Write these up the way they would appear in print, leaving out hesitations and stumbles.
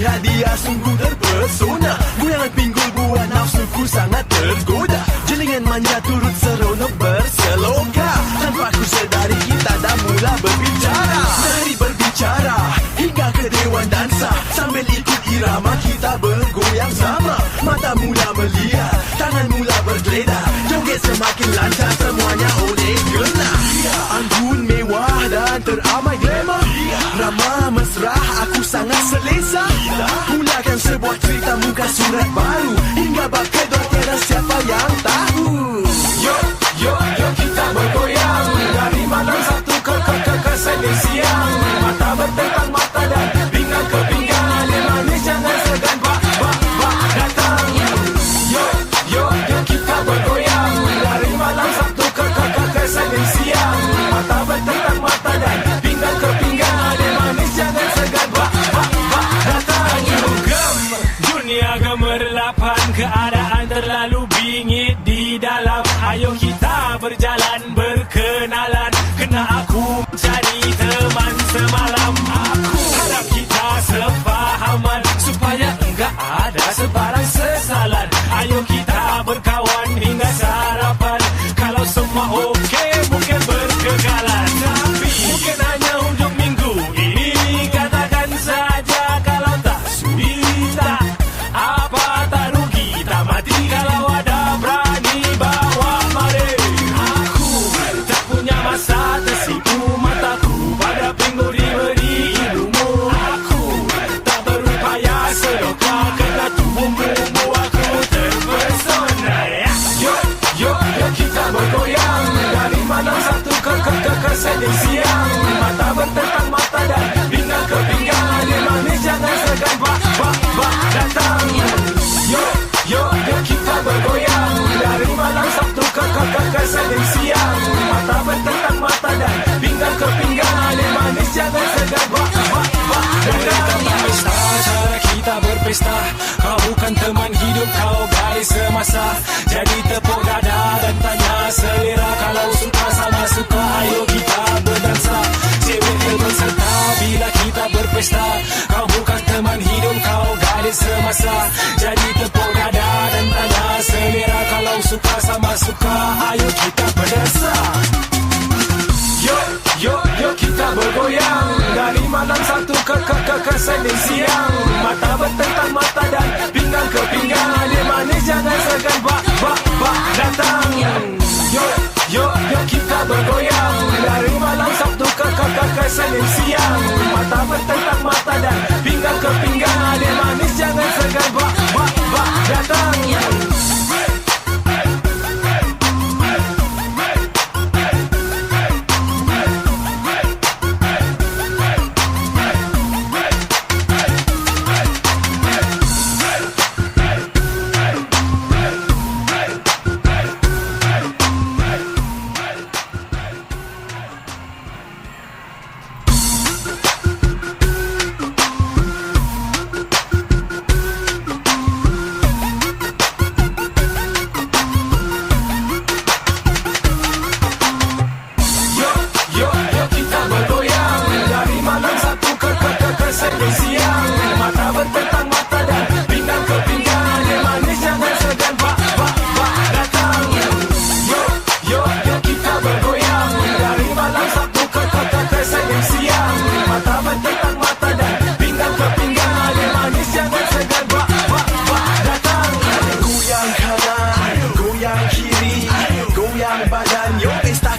melihat dia sungguh terpesona. Goyangan pinggul buat nafsuku sangat tergoda. Jelingan manja turut seronok berseloka. Tanpa ku sedari kita dah mula berbicara. Dari berbicara hingga ke dewan dansa, sambil ikut irama kita bergoyang sama. Mata mula melihat, tangan mula bergeledah. Joget semakin lancar, semuanya oleh kena. Anggun mewah dan teramai glamour. Ramah mesra, aku sangat selesa. Mulakan sebuah cerita muka surat baru. Hingga bab kedua tiada siapa yang tahu. Yo, yo, yo kita bergoyang. Dari malam satu ke Senin siang. Mata bertentang mata dan pinggang ke pinggang. Dia manis jangan segan bak datang. Yo, yo, yo kita bergoyang. Dari malam Sabtu ke Senin siang. Mata bertentang mata dan pinggang ke pinggang. Dia manis jangan segan bak datang. Gem, dunia gemerlapan. Keadaan terlalu bingit di dalam. Ayo kita berjalan berkenalan. Kena aku mencari teman semalam. Aku harap kita sefahaman supaya enggak ada sebarang sesalan. Ayo kita berkawan hingga sarapan. Kalau semua okey mungkin berkekalan. Tapi mungkin hanya hujung minggu ini. Katakan saja kalau tak sudi tak apa tak rugi. Tak mati kalau ada berani bawa mari. Aku tak punya masa tersipu mataku pada pinggul diberi ilmu. Aku tak berupaya seloka kena tubuhmu. Aku terpesona. Yo, yo, yo kita bergoyang. Dari malam Sabtu ke Senin siang. Mata bertentang mata dan pinggang ke pinggang. Dia manis jangan segan bak datang. Yo, yo, yo kita bergoyang. Dari malam Sabtu ke Senin siang. Mata bertentang mata dan pinggang ke pinggang. Dia manis jangan segan bak datang. Pesta, cara kita berpesta. Kau bukan teman hidup, kau gadis semasa. Jadi tepuk dada dan tanya selera. Kalau suka sama suka, ayo kita berdansa. Cewek yang berserta bila kita berpesta. Kau bukan teman hidup, kau gadis semasa. Jadi tepuk dada dan tanya selera. Kalau suka sama suka, ayo kita berdansa. Yo, yo, yo kita bergoyang. Dari malam Sabtu ke Senin siang. Mata bertentang mata dan pinggang ke pinggang. Dia manis jangan segan bak datang. Yo, yo, yo kita bergoyang. Dari malam Sabtu ke Senin siang. Mata bertentang mata dan pinggang ke pinggang. Dia manis jangan segan bak datang.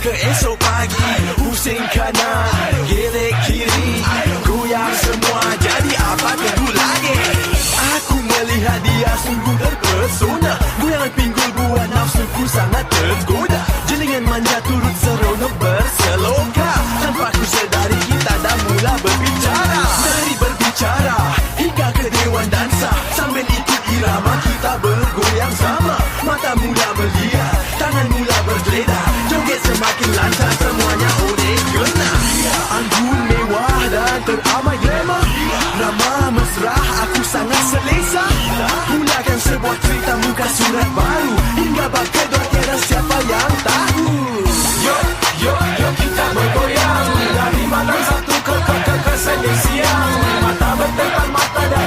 Esok pagi pusing kanan gelek kiri. Goyang semua jadi apa tunggu lagi. Aku melihat dia sungguh terpesona. Goyangan pinggul buat nafsuku sangat tergoda. Jelingan manja turut seronok berseloka. Tanpa ku sedari kita dah mula berbicara. Dari berbicara hingga ke dewan dansa, sambil ikut irama kita bergoyang sama. Mata mula melihat, tangan mula bergeledah. Joget semakin lancar, semuanya oleh kena. Anggun mewah dan teramai glamour. Ramah mesra, aku sangat selesa. Mulakan sebuah cerita muka surat baru. Hingga bab kedua tiada siapa yang tahu. Yo, yo, yo kita bergoyang. Dari malam Sabtu ke Senin siang. Mata bertentang mata dan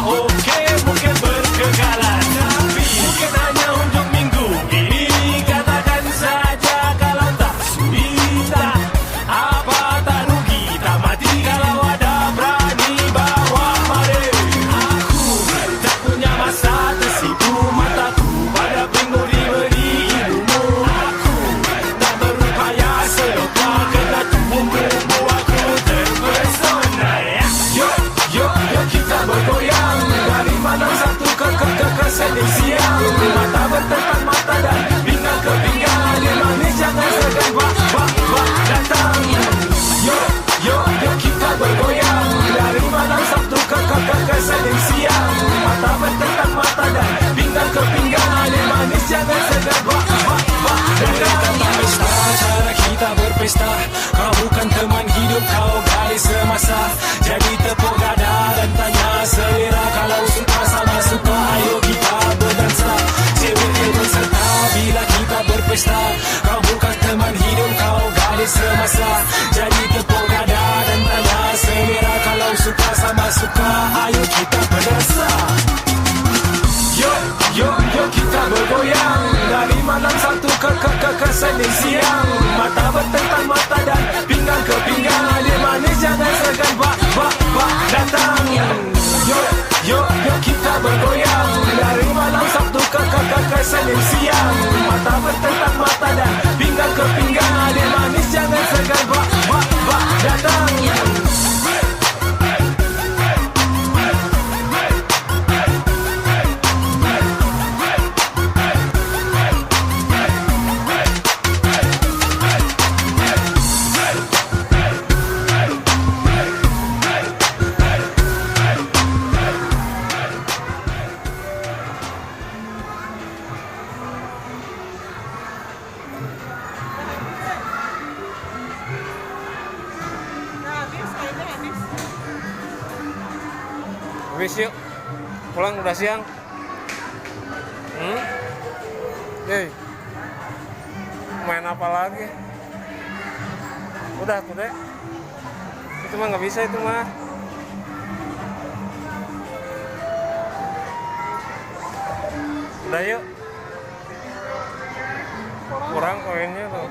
Oke, mungkin berkekalan, tapi mungkin hanya untuk minggu ini. Katakan saja kalau tak sudi, tak apa tak rugi, tak mati kalau ada berani bawa mari. Aku tak punya masa tersipu mataku pada bingung diberi ilmu. Aku tak berupaya serupa kena tubuh-tubuh aku terpesona. Yuk kita bergoyang dari malam satu ke Senin siang. Mata bertentang mata dan pinggang ke pinggang. Dia manis jangan segan bak datang. Yuk kita bergoyang dari malam Sabtu ke Senin siang. Mata bertentang mata dan pinggang ke pinggang. Dia manis jangan segan bak datang. Pesta, cara kita berpesta. Kau bukan teman hidup, kau gadis semasa. Jadi tepuk dada dan tanya selera. Kalau suka sama suka, ayo kita berdansa. Cewek berserta bila kita berpesta. Kau bukan teman hidup, kau gadis semasa. Jadi tepuk dada dan tanya selera. Kalau suka sama suka, ayo kita berdansa. Yuk kita bergoyang dari malam Sabtu ke Senin siang. Mata bertentang mata dan pinggang ke pinggang. Dia manis jangan segan bak datang. Yuk kita bergoyang dari malam Sabtu ke Senin siang. Mata bertentang mata dan pinggang ke pinggang. Dia manis jangan segan bak datang. Habis yuk, pulang udah siang. Hey, main apa lagi? Udah tuh deh, itu mah nggak bisa itu mah. Udah yuk, kurang koinnya tuh.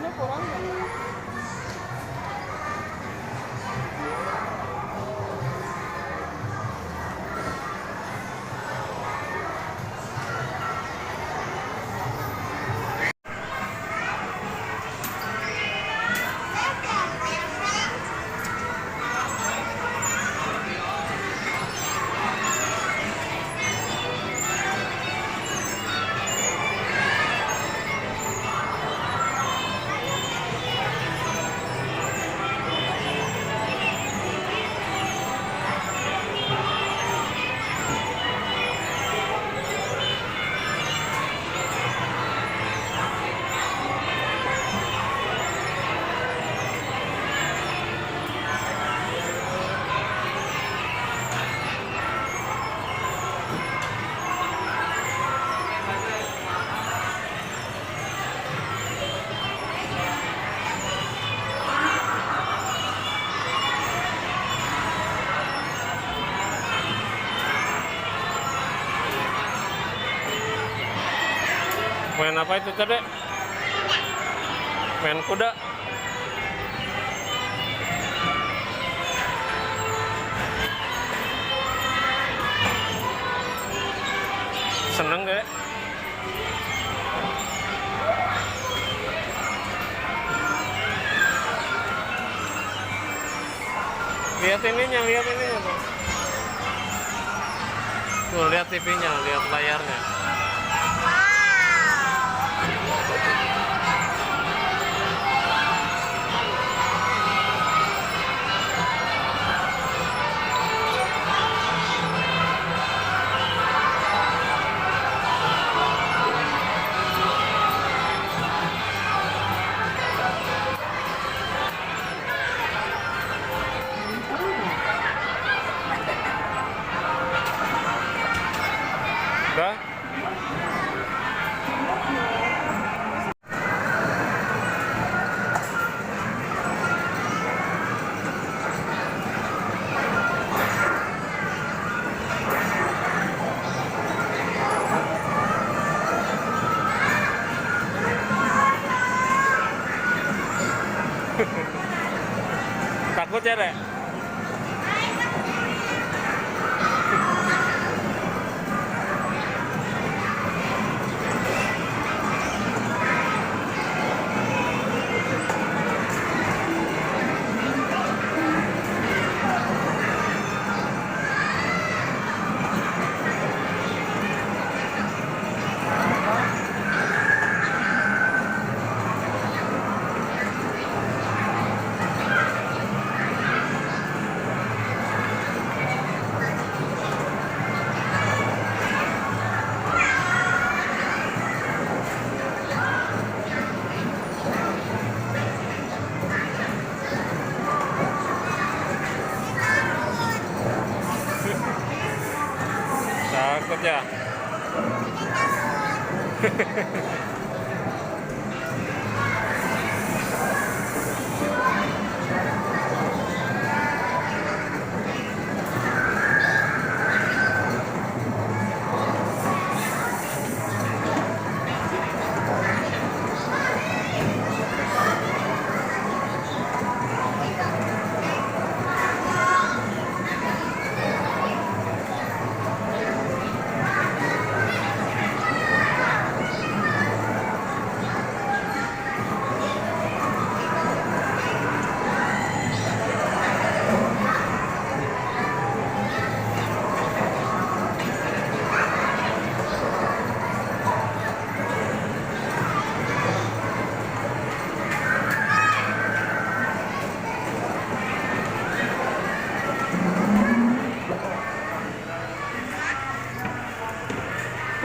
Main apa itu tadi? Main kuda. Seneng deh. Lihat ininya tuh. Tuh lihat TV-nya, lihat layarnya. Udah? aja deh. Takut ya.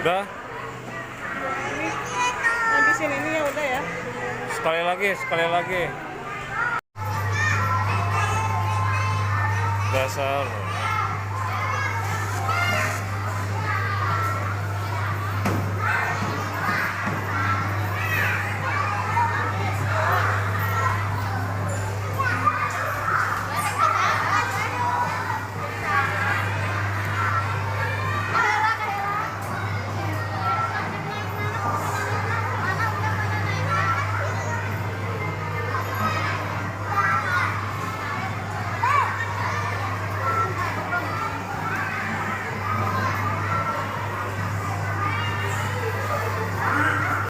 Udah. Di sini ini ya udah ya. Sekali lagi. Dasar.